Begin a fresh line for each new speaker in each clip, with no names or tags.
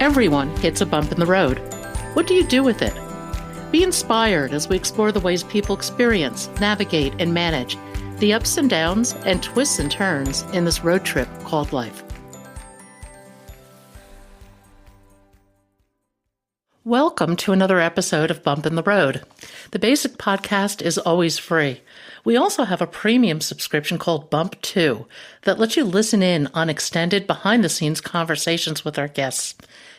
Everyone hits a bump in the road. What do you do with it? Be inspired as we explore the ways people experience, navigate, and manage the ups and downs and twists and turns in this road trip called life. Welcome to another episode of Bump in the Road. The basic podcast is always free. We also have a premium subscription called Bump 2 that lets you listen in on extended behind-the-scenes conversations with our guests.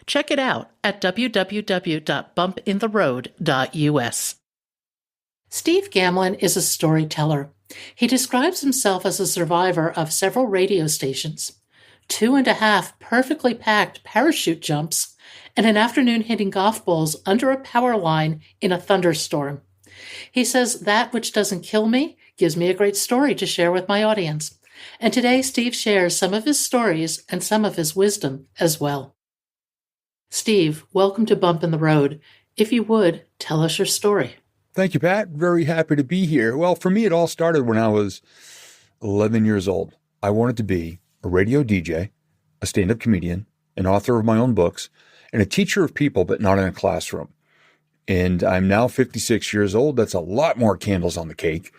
Check it out at www.bumpintheroad.us. Steve Gamlin is a storyteller. He describes himself as a survivor of several radio stations, 2.5 perfectly packed parachute jumps, and an afternoon hitting golf balls under a power line in a thunderstorm. He says, "That which doesn't kill me gives me a great story to share with my audience." And today, Steve shares some of his stories and some of his wisdom as well. Steve, welcome to Bump in the Road. If you would, tell us your story.
Thank you, Pat. Very happy to be here. Well, for me, it all started when I was 11 years old. I wanted to be a radio DJ, a stand-up comedian, an author of my own books, and a teacher of people, but not in a classroom. And I'm now 56 years old. That's a lot more candles on the cake.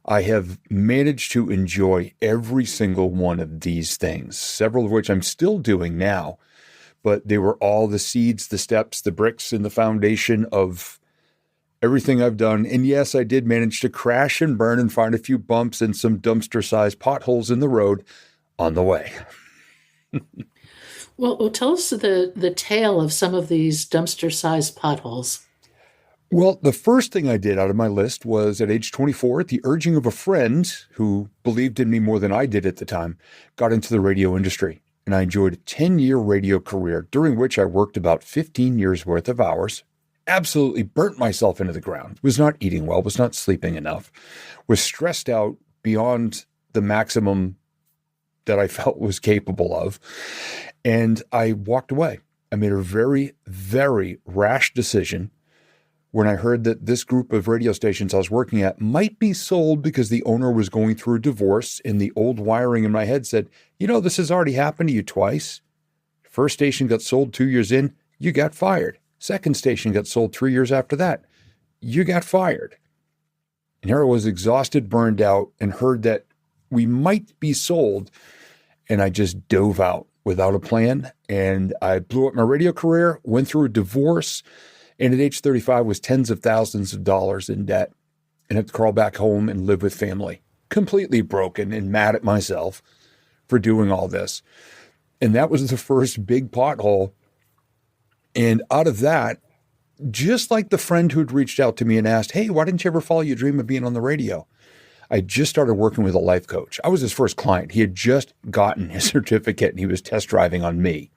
I have managed to enjoy every single one of these things, several of which I'm still doing now. But they were all the seeds, the steps, the bricks, and the foundation of everything I've done. And yes, I did manage to crash and burn and find a few bumps and some dumpster-sized potholes in the road on the way.
Well, tell us the tale of some of these dumpster-sized potholes.
Well, the first thing I did out of my list was at age 24, at the urging of a friend who believed in me more than I did at the time, got into the radio industry. And I enjoyed a 10-year radio career, during which I worked about 15 years worth of hours, absolutely burnt myself into the ground, was not eating well, was not sleeping enough, was stressed out beyond the maximum that I felt was capable of. And I walked away. I made a very, very rash decision when I heard that this group of radio stations I was working at might be sold because the owner was going through a divorce, and the old wiring in my head said, this has already happened to you twice. First station got sold 2 years in, you got fired. Second station got sold 3 years after that, you got fired. And here I was exhausted, burned out, and heard that we might be sold. And I just dove out without a plan. And I blew up my radio career, went through a divorce, and at age 35 was tens of thousands of dollars in debt and had to crawl back home and live with family. Completely broken and mad at myself for doing all this. And that was the first big pothole. And out of that, just like the friend who'd reached out to me and asked, "Hey, why didn't you ever follow your dream of being on the radio?" I just started working with a life coach. I was his first client. He had just gotten his certificate and he was test driving on me.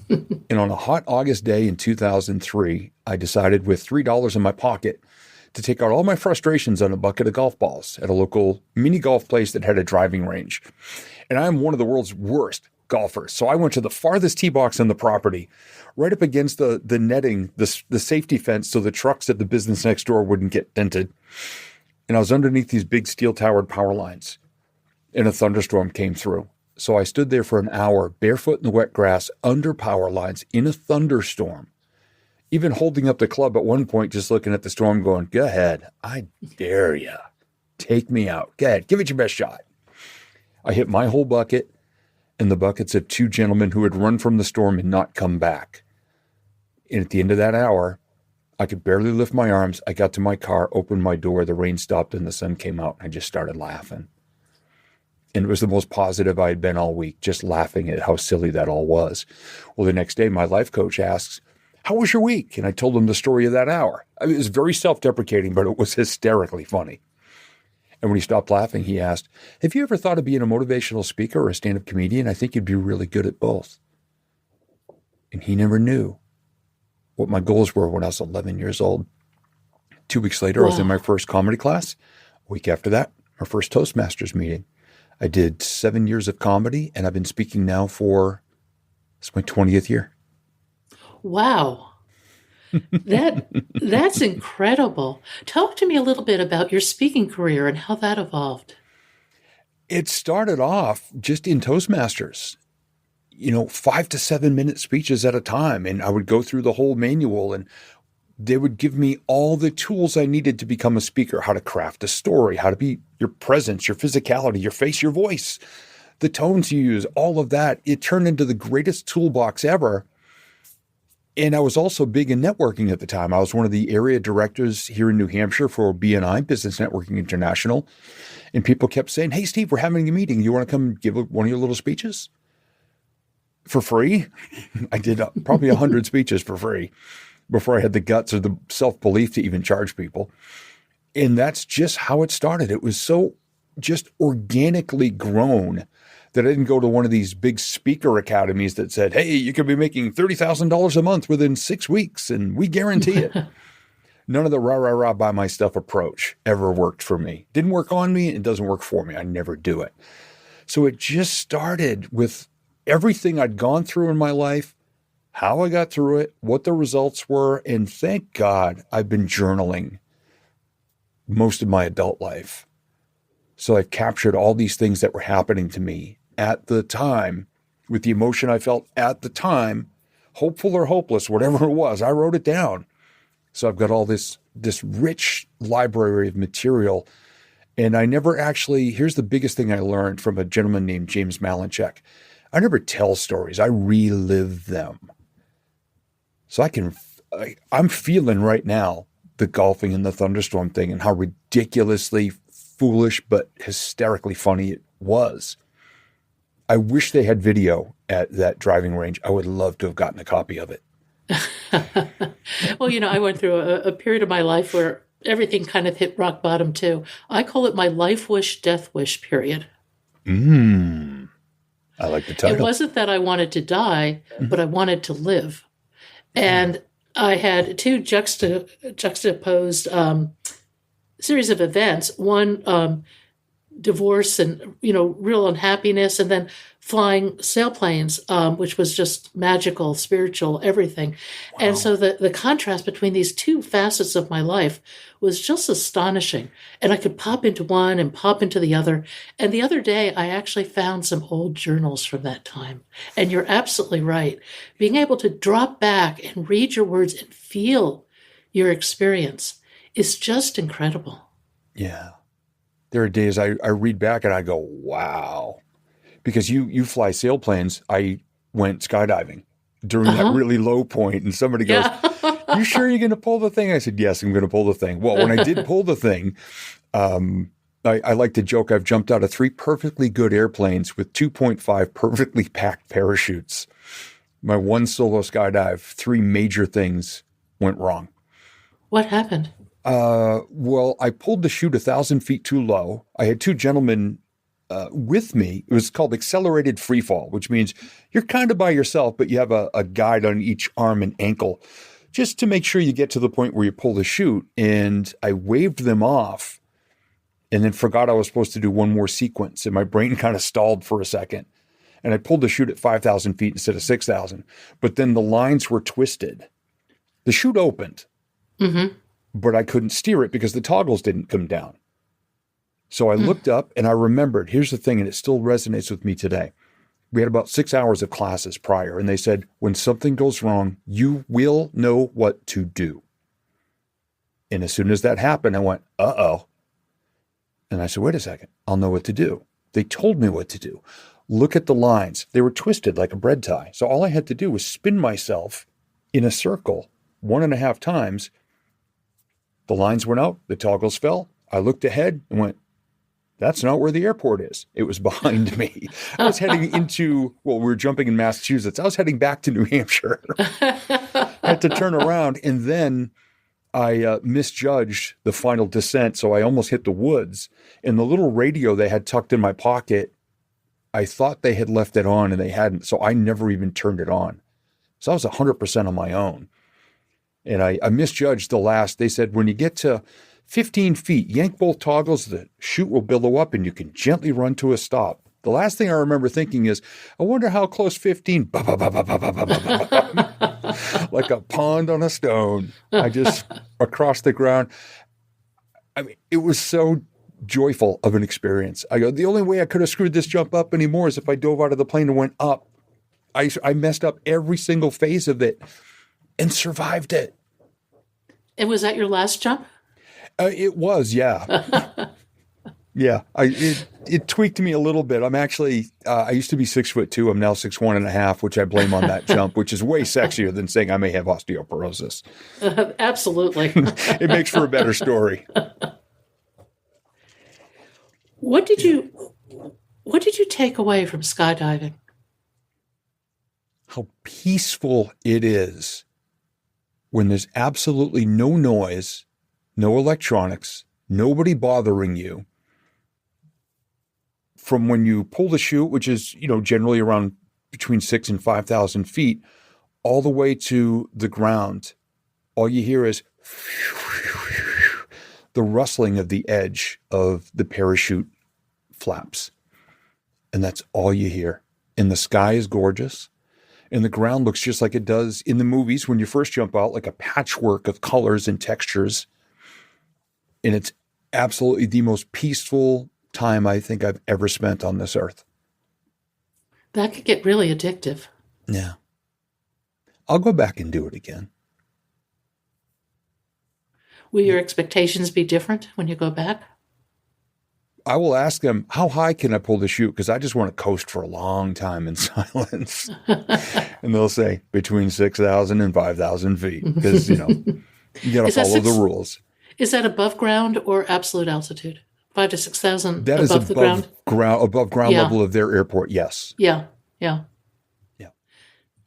And on a hot August day in 2003, I decided with $3 in my pocket to take out all my frustrations on a bucket of golf balls at a local mini golf place that had a driving range. And I'm one of the world's worst golfers. So I went to the farthest tee box on the property, right up against the netting, the safety fence, so the trucks at the business next door wouldn't get dented. And I was underneath these big steel-towered power lines, and a thunderstorm came through. So I stood there for an hour, barefoot in the wet grass, under power lines, in a thunderstorm, even holding up the club at one point, just looking at the storm going, "Go ahead, I dare you. Take me out. Go ahead, give it your best shot." I hit my whole bucket and the buckets of two gentlemen who had run from the storm and not come back. And at the end of that hour, I could barely lift my arms. I got to my car, opened my door, the rain stopped and the sun came out, and I just started laughing. And it was the most positive I had been all week, just laughing at how silly that all was. Well, the next day, my life coach asks, "How was your week?" And I told him the story of that hour. I mean, it was very self-deprecating, but it was hysterically funny. And when he stopped laughing, he asked, "Have you ever thought of being a motivational speaker or a stand-up comedian? I think you'd be really good at both." And he never knew what my goals were when I was 11 years old. 2 weeks later, I was in my first comedy class. A week after that, our first Toastmasters meeting. I did 7 years of comedy, and I've been speaking now for, it's my 20th year.
Wow. That's incredible. Talk to me a little bit about your speaking career and how that evolved.
It started off just in Toastmasters. 5 to 7 minute speeches at a time. And I would go through the whole manual, and they would give me all the tools I needed to become a speaker, how to craft a story, how to be your presence, your physicality, your face, your voice, the tones you use, all of that. It turned into the greatest toolbox ever. And I was also big in networking at the time. I was one of the area directors here in New Hampshire for BNI, Business Networking International. And people kept saying, "Hey, Steve, we're having a meeting. You want to come give one of your little speeches for free?" I did probably 100 speeches for free before I had the guts or the self-belief to even charge people. And that's just how it started. It was so just organically grown that I didn't go to one of these big speaker academies that said, "Hey, you could be making $30,000 a month within 6 weeks, and we guarantee it." None of the rah, rah, rah, buy my stuff approach ever worked for me. Didn't work on me. It doesn't work for me. I never do it. So it just started with everything I'd gone through in my life, how I got through it, what the results were. And thank God I've been journaling most of my adult life. So I've captured all these things that were happening to me at the time with the emotion I felt at the time, hopeful or hopeless, whatever it was. I wrote it down. So I've got all this rich library of material. And I never actually, here's the biggest thing I learned from a gentleman named James Malinchak. I never tell stories. I relive them. So I'm feeling right now the golfing and the thunderstorm thing and how ridiculously foolish but hysterically funny it was. I wish they had video at that driving range. I would love to have gotten a copy of it.
Well, I went through a period of my life where everything kind of hit rock bottom too. I call it my life wish, death wish period.
I like the title.
It wasn't that I wanted to die, but I wanted to live. And I had two juxtaposed series of events. One, divorce and, real unhappiness, and then flying sailplanes, which was just magical, spiritual, everything. Wow. And so the contrast between these two facets of my life was just astonishing. And I could pop into one and pop into the other. And the other day, I actually found some old journals from that time. And you're absolutely right. Being able to drop back and read your words and feel your experience is just incredible.
Yeah. There are days I read back and I go, wow. Because you fly sailplanes. I went skydiving during that really low point, and somebody goes, "You sure you're going to pull the thing?" I said, "Yes, I'm going to pull the thing." Well, when I did pull the thing, I like to joke I've jumped out of 3 perfectly good airplanes with 2.5 perfectly packed parachutes. My one solo skydive, 3 major things went wrong.
What happened?
Well, I pulled the chute 1,000 feet too low. I had 2 gentlemen with me. It was called accelerated free fall, which means you're kind of by yourself, but you have a guide on each arm and ankle just to make sure you get to the point where you pull the chute. And I waved them off and then forgot I was supposed to do one more sequence. And my brain kind of stalled for a second. And I pulled the chute at 5,000 feet instead of 6,000. But then the lines were twisted. The chute opened, but I couldn't steer it because the toggles didn't come down. So I looked up and I remembered, here's the thing, and it still resonates with me today. We had about 6 hours of classes prior, and they said, when something goes wrong, you will know what to do. And as soon as that happened, I went, uh-oh. And I said, wait a second, I'll know what to do. They told me what to do. Look at the lines. They were twisted like a bread tie. So all I had to do was spin myself in a circle 1.5 times. The lines went out, the toggles fell. I looked ahead and went, that's not where the airport is. It was behind me. I was heading we were jumping in Massachusetts. I was heading back to New Hampshire. I had to turn around, and then I misjudged the final descent, so I almost hit the woods. And the little radio they had tucked in my pocket, I thought they had left it on, and they hadn't, so I never even turned it on. So I was 100% on my own. And I misjudged the last. They said, when you get to 15 feet, yank both toggles, the chute will billow up and you can gently run to a stop. The last thing I remember thinking is, I wonder how close 15, like a pond on a stone. I just, across the ground. I mean, it was so joyful of an experience. I go, the only way I could have screwed this jump up anymore is if I dove out of the plane and went up. I messed up every single phase of it and survived it.
And was that your last jump?
It was, yeah. Yeah, it tweaked me a little bit. I'm actually I used to be 6'2". I'm now 6'1.5", which I blame on that jump, which is way sexier than saying I may have osteoporosis.
Absolutely.
It makes for a better story.
What did you take away from skydiving?
How peaceful it is when there's absolutely no noise, no electronics, nobody bothering you. From when you pull the chute, which is, generally around between 6,000 and 5,000 feet, all the way to the ground, all you hear is the rustling of the edge of the parachute flaps. And that's all you hear. And the sky is gorgeous. And the ground looks just like it does in the movies when you first jump out, like a patchwork of colors and textures. And it's absolutely the most peaceful time I think I've ever spent on this earth.
That could get really addictive.
Yeah. I'll go back and do it again.
Will your expectations be different when you go back?
I will ask them, how high can I pull the chute? Because I just want to coast for a long time in silence. And they'll say between 6,000 and 5,000 feet. Because, you got to follow the rules.
Is that above ground or absolute altitude? 5,000 to 6,000
that
above the ground?
Above ground level of their airport, yes.
Yeah.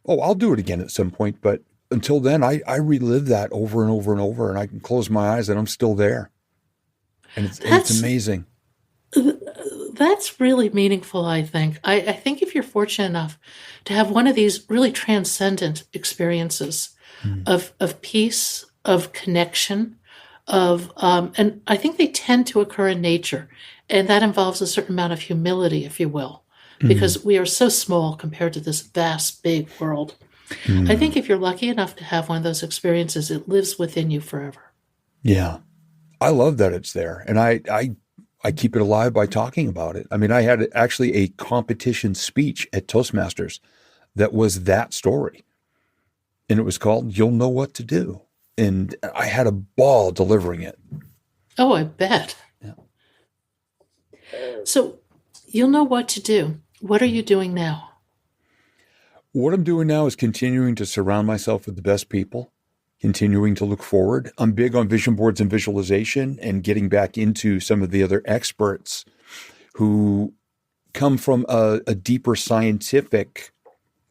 Oh, I'll do it again at some point. But until then, I relive that over and over and over. And I can close my eyes and I'm still there. And it's amazing.
That's really meaningful, I think. I think if you're fortunate enough to have one of these really transcendent experiences of peace, of connection, and I think they tend to occur in nature. And that involves a certain amount of humility, if you will, because we are so small compared to this vast, big world. I think if you're lucky enough to have one of those experiences, it lives within you forever.
Yeah. I love that it's there. And I keep it alive by talking about it. I mean, I had actually a competition speech at Toastmasters that was that story. And it was called You'll Know What to Do. And I had a ball delivering it.
Oh, I bet.
Yeah.
So you'll know what to do. What are you doing now?
What I'm doing now is continuing to surround myself with the best people, continuing to look forward. I'm big on vision boards and visualization and getting back into some of the other experts who come from a deeper scientific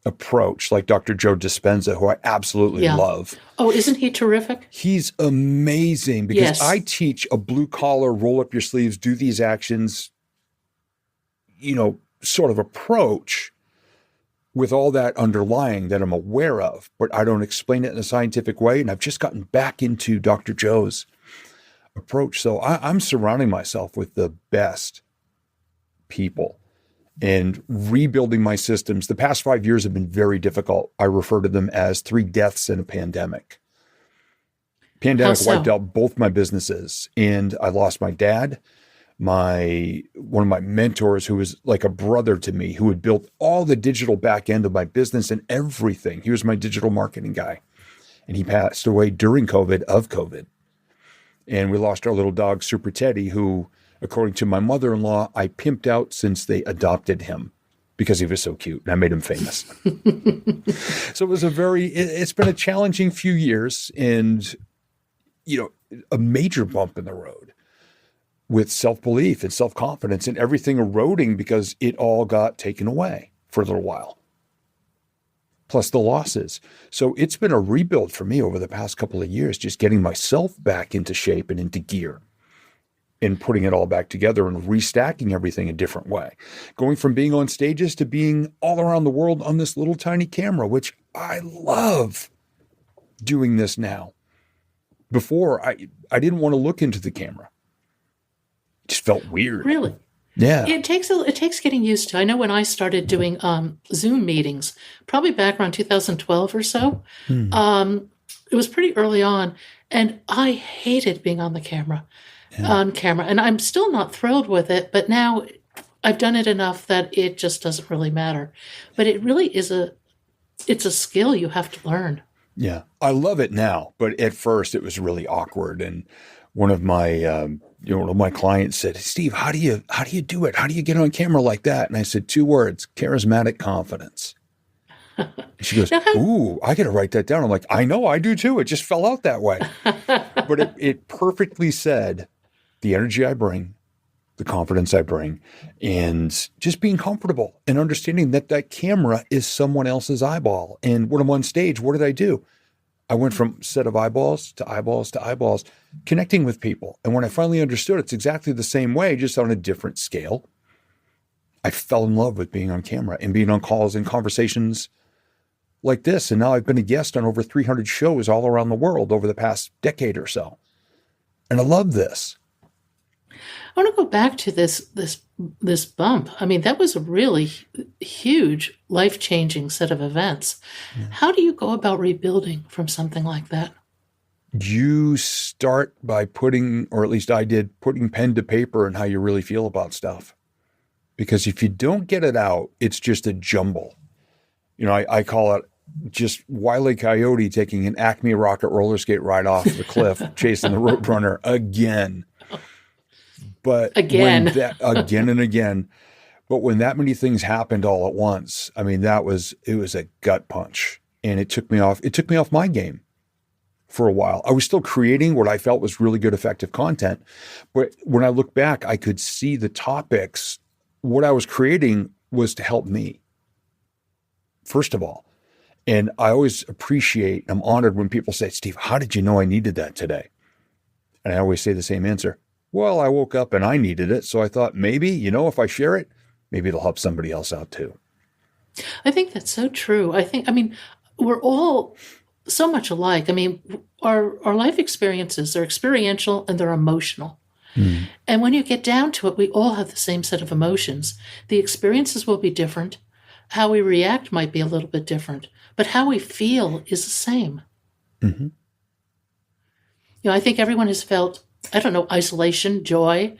approach, like Dr. Joe Dispenza, who I absolutely love.
Oh, isn't he terrific?
He's amazing because I teach a blue collar, roll up your sleeves, do these actions, sort of approach with all that underlying that I'm aware of, but I don't explain it in a scientific way. And I've just gotten back into Dr. Joe's approach. So I'm surrounding myself with the best people and rebuilding my systems. The past 5 years have been very difficult. I refer to them as 3 deaths in a pandemic. Pandemic wiped out both my businesses, and I lost my dad, one of my mentors, who was like a brother to me, who had built all the digital back end of my business and everything. He was my digital marketing guy, and he passed away during COVID. And we lost our little dog, Super Teddy, who, according to my mother-in-law, I pimped out since they adopted him because he was so cute and I made him famous. So it's been a challenging few years and, a major bump in the road with self-belief and self-confidence and everything eroding because it all got taken away for a little while. Plus the losses. So it's been a rebuild for me over the past couple of years, just getting myself back into shape and into gear and putting it all back together and restacking everything a different way. Going from being on stages to being all around the world on this little tiny camera, which I love doing this now. Before, I didn't want to look into the camera. It just felt weird.
Really?
Yeah.
It takes getting used to. I know when I started doing Zoom meetings, probably back around 2012 or so, it was pretty early on, and I hated being on camera. And I'm still not thrilled with it, but now I've done it enough that it just doesn't really matter. But it really is a it's a skill you have to learn.
Yeah. I love it now, but at first it was really awkward. And one of my, one of my clients said, Steve, how do you do it? How do you get on camera like that? And I said, 2 words, charismatic confidence. And she goes,
Now,
ooh, I got to write that down. I'm like, I know, I do too. It just fell out that way. But it perfectly said the energy I bring, the confidence I bring, and just being comfortable and understanding that that camera is someone else's eyeball. And when I'm on stage, what did I do? I went from set of eyeballs to eyeballs to eyeballs, connecting with people. And when I finally understood it's exactly the same way, just on a different scale, I fell in love with being on camera and being on calls and conversations like this. And now I've been a guest on over 300 shows all around the world over the past decade or so. And I love this.
I want to go back to this bump. I mean, that was a really huge, life-changing set of events.
Yeah.
How do you go about rebuilding from something like that?
You start by putting, or at least I did, putting pen to paper and how you really feel about stuff. Because if you don't get it out, it's just a jumble. You know, I call it just Wile E. Coyote taking an Acme rocket roller skate ride off the cliff, chasing the Roadrunner again. But
Again.
Again and again. But when that many things happened all at once, I mean, it was a gut punch. And it took me off my game for a while. I was still creating what I felt was really good, effective content. But when I look back, I could see the topics. What I was creating was to help me, first of all. And I always appreciate, I'm honored when people say, Steve, how did you know I needed that today? And I always say the same answer. Well, I woke up and I needed it. So I thought maybe, if I share it, maybe it'll help somebody else out too.
I think that's so true. I mean, we're all so much alike. I mean, our life experiences, they're experiential and they're emotional.
Mm.
And when you get down to it, we all have the same set of emotions. The experiences will be different. How we react might be a little bit different, but how we feel is the same.
Mm-hmm.
I think everyone has felt, isolation, joy,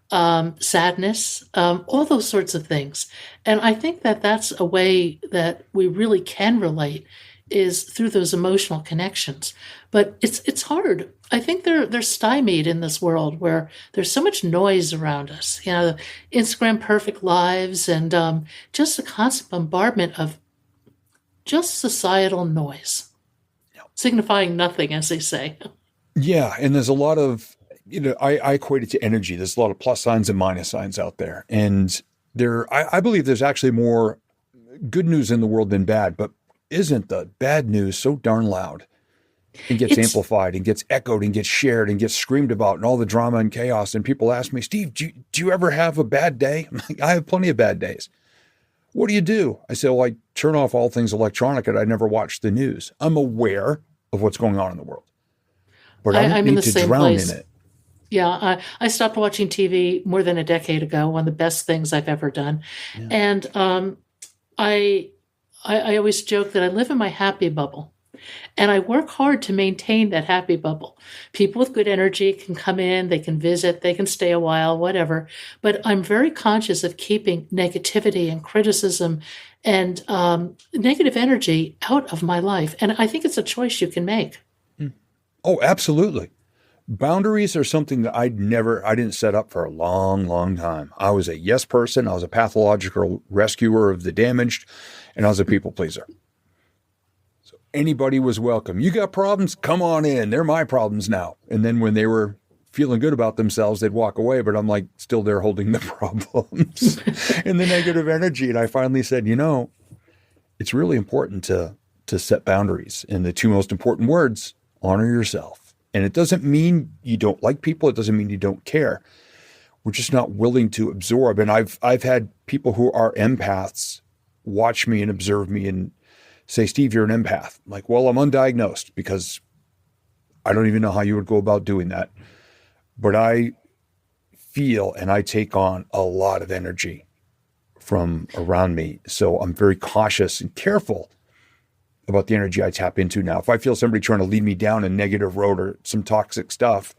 sadness, all those sorts of things. And I think that that's a way that we really can relate is through those emotional connections. But it's hard. I think they're stymied in this world where there's so much noise around us. The Instagram perfect lives and just a constant bombardment of just societal noise, signifying nothing, as they say.
Yeah, and there's a lot of, I equate it to energy. There's a lot of plus signs and minus signs out there. And I believe there's actually more good news in the world than bad, but isn't the bad news so darn loud and gets amplified and gets echoed and gets shared and gets screamed about and all the drama and chaos? And people ask me, Steve, do you ever have a bad day? I'm like, I have plenty of bad days. What do? I say, well, I turn off all things electronic and I never watch the news. I'm aware of what's going on in the world, but I don't need to drown in it.
Yeah, I stopped watching TV more than a decade ago, one of the best things I've ever done. Yeah. And I always joke that I live in my happy bubble. And I work hard to maintain that happy bubble. People with good energy can come in, they can visit, they can stay a while, whatever. But I'm very conscious of keeping negativity and criticism and negative energy out of my life. And I think it's a choice you can make.
Oh, absolutely. Boundaries are something that I didn't set up for a long, long time. I was a yes person. I was a pathological rescuer of the damaged, and I was a people pleaser. So anybody was welcome. You got problems? Come on in. They're my problems now. And then when they were feeling good about themselves, they'd walk away, but I'm like still there holding the problems and the negative energy. And I finally said, it's really important to set boundaries. And the two most important words, honor yourself. And it doesn't mean you don't like people. It doesn't mean you don't care. We're just not willing to absorb. And I've had people who are empaths watch me and observe me and say, Steve, you're an empath. I'm like, well, I'm undiagnosed because I don't even know how you would go about doing that. But I feel and I take on a lot of energy from around me. So I'm very cautious and careful about the energy I tap into now. If I feel somebody trying to lead me down a negative road or some toxic stuff,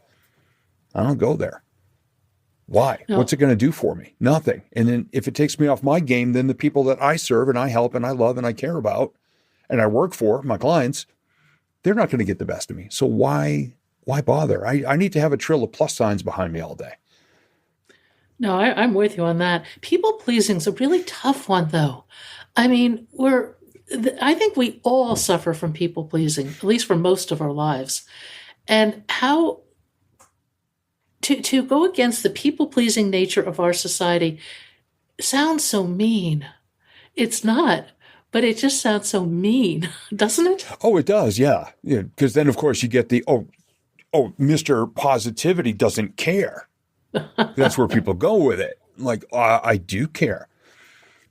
I don't go there. Why? No. What's it going to do for me? Nothing. And then if it takes me off my game, then the people that I serve and I help and I love and I care about and I work for, my clients, they're not going to get the best of me. So why bother? I need to have a trill of plus signs behind me all day.
No, I'm with you on that. People pleasing is a really tough one, though. I mean, I think we all suffer from people pleasing, at least for most of our lives. And how to go against the people pleasing nature of our society sounds so mean. It's not, but it just sounds so mean, doesn't it?
Oh, it does. Yeah. Yeah. Because then, of course, you get the, Mr. Positivity doesn't care. That's where people go with it. Like, I do care,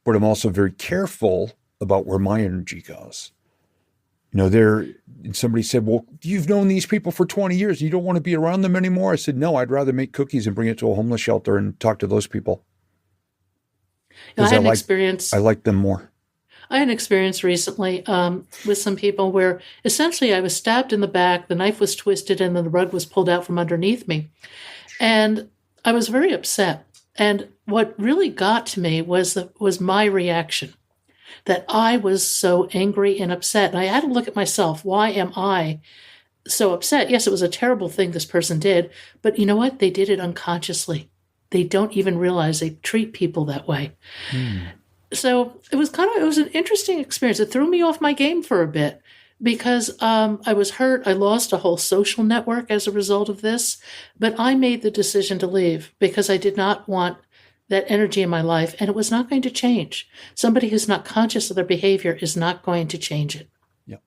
but I'm also very careful about where my energy goes. Somebody said, well, you've known these people for 20 years. You don't want to be around them anymore. I said, no, I'd rather make cookies and bring it to a homeless shelter and talk to those people.
I had an experience.
I like them more.
I had an experience recently with some people where essentially I was stabbed in the back, the knife was twisted, and then the rug was pulled out from underneath me. And I was very upset. And what really got to me was my reaction, that I was so angry and upset. And I had to look at myself. Why am I so upset? Yes, it was a terrible thing this person did, but you know what? They did it unconsciously. They don't even realize they treat people that way. So it was an interesting experience. It threw me off my game for a bit because I was hurt. I lost a whole social network as a result of this, but I made the decision to leave because I did not want that energy in my life, and it was not going to change. Somebody who's not conscious of their behavior is not going to change it.
Yep.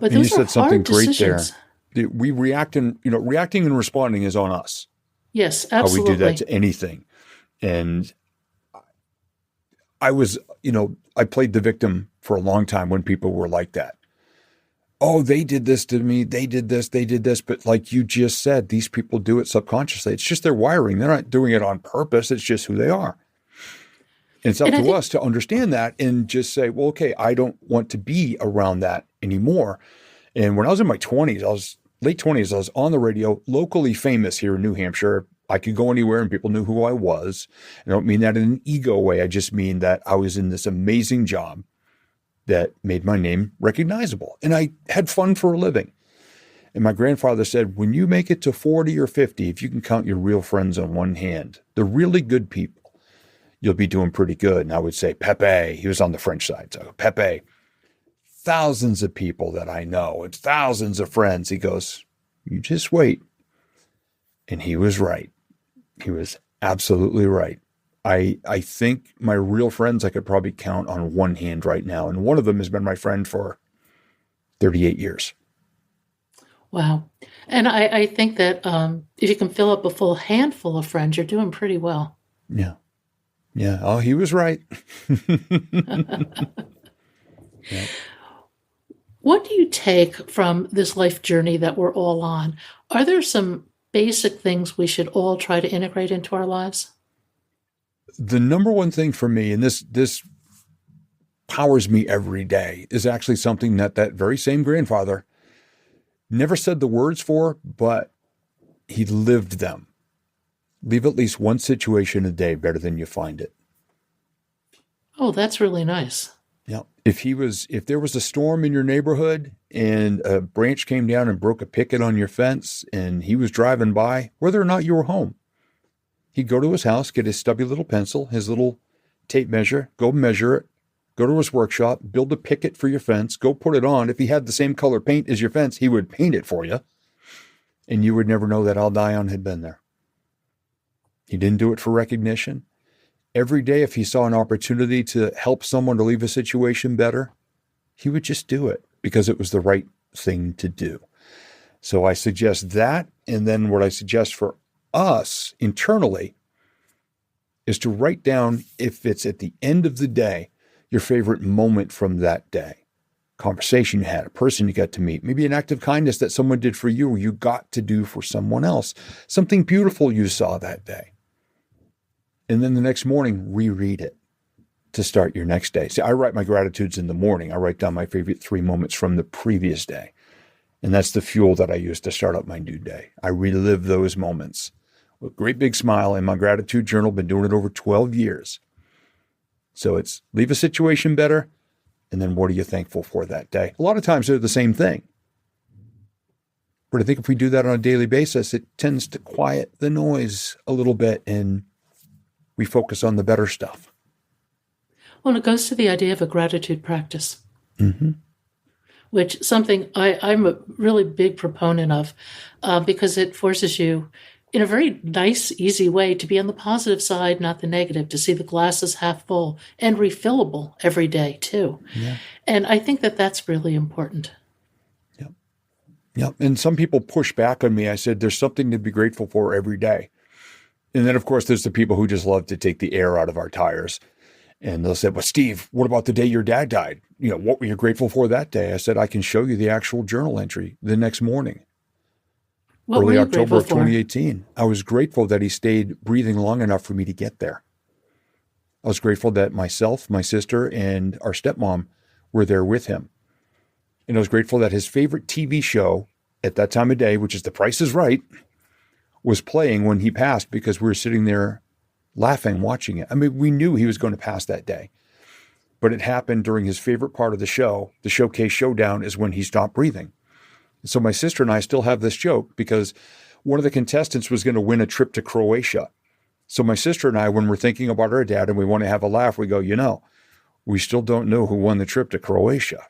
But those
you said something great
decisions.
there. We reacting and responding is on us.
Yes, absolutely.
How we do that to anything. And I played the victim for a long time when people were like that. Oh, they did this to me. They did this. But like you just said, these people do it subconsciously. It's just their wiring. They're not doing it on purpose. It's just who they are. And it's up to us to understand that and just say, well, okay, I don't want to be around that anymore. And when I was in my 20s, late 20s, I was on the radio, locally famous here in New Hampshire. I could go anywhere and people knew who I was. I don't mean that in an ego way. I just mean that I was in this amazing job that made my name recognizable. And I had fun for a living. And my grandfather said, when you make it to 40 or 50, if you can count your real friends on one hand, the really good people, you'll be doing pretty good. And I would say, Pepe, he was on the French side. So Pepe, thousands of people that I know and thousands of friends. He goes, you just wait. And he was right. He was absolutely right. I think my real friends I could probably count on one hand right now. And one of them has been my friend for 38 years.
Wow. And I think that if you can fill up a full handful of friends, you're doing pretty well.
Yeah. Yeah. Oh, he was right.
Yeah. What do you take from this life journey that we're all on? Are there some basic things we should all try to integrate into our lives?
The number one thing for me, and this powers me every day, is actually something that very same grandfather never said the words for, but he lived them. Leave at least one situation a day better than you find it.
Oh, that's really nice.
Yeah. If there was a storm in your neighborhood and a branch came down and broke a picket on your fence and he was driving by, whether or not you were home, he'd go to his house, get his stubby little pencil, his little tape measure, go measure it, go to his workshop, build a picket for your fence, go put it on. If he had the same color paint as your fence, he would paint it for you. And you would never know that Al Dion had been there. He didn't do it for recognition. Every day, if he saw an opportunity to help someone to leave a situation better, he would just do it because it was the right thing to do. So I suggest that. And then what I suggest for us internally is to write down, if it's at the end of the day, your favorite moment from that day. Conversation you had, a person you got to meet, maybe an act of kindness that someone did for you or you got to do for someone else, something beautiful you saw that day. And then the next morning, reread it to start your next day. See, I write my gratitudes in the morning. I write down my favorite 3 moments from the previous day. And that's the fuel that I use to start up my new day. I relive those moments with a great big smile in my gratitude journal. Been doing it over 12 years. So it's leave a situation better, And then what are you thankful for that day? A lot of times they're the same thing. But I think if we do that on a daily basis, it tends to quiet the noise a little bit and we focus on the better stuff.
Well, it goes to the idea of a gratitude practice,
Mm-hmm.
which something I'm a really big proponent of because it forces you in a very nice, easy way to be on the positive side, not the negative, to see the glass as half full and refillable every day too.
Yeah.
And I think that that's really important.
Yep. Yep. And some people push back on me. I said, there's something to be grateful for every day. And then, of course, there's the people who just love to take the air out of our tires. And they'll say, well, Steve, what about the day your dad died? What were you grateful for that day? I said, I can show you the actual journal entry the next morning.
What were
Early
you
October of
grateful for?
2018. I was grateful that he stayed breathing long enough for me to get there. I was grateful that myself, my sister, and our stepmom were there with him. And I was grateful that his favorite TV show at that time of day, which is The Price is Right, was playing when he passed because we were sitting there laughing, watching it. I mean, we knew he was going to pass that day. But it happened during his favorite part of the show. The showcase showdown is when he stopped breathing. So my sister and I still have this joke because one of the contestants was going to win a trip to Croatia. So my sister and I, when we're thinking about our dad and we want to have a laugh, we go, we still don't know who won the trip to Croatia.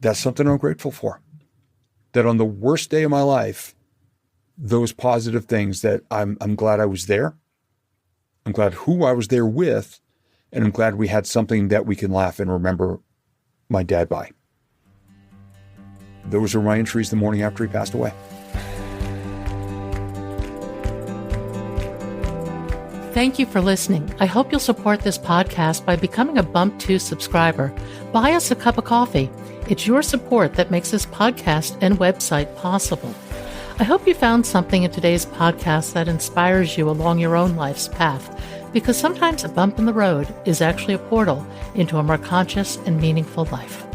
That's something I'm grateful for. That on the worst day of my life, those positive things that I'm glad I was there. I'm glad who I was there with. And I'm glad we had something that we can laugh and remember my dad by. Those were my entries the morning after he passed away.
Thank you for listening. I hope you'll support this podcast by becoming a Bump 2 subscriber. Buy us a cup of coffee. It's your support that makes this podcast and website possible. I hope you found something in today's podcast that inspires you along your own life's path, because sometimes a bump in the road is actually a portal into a more conscious and meaningful life.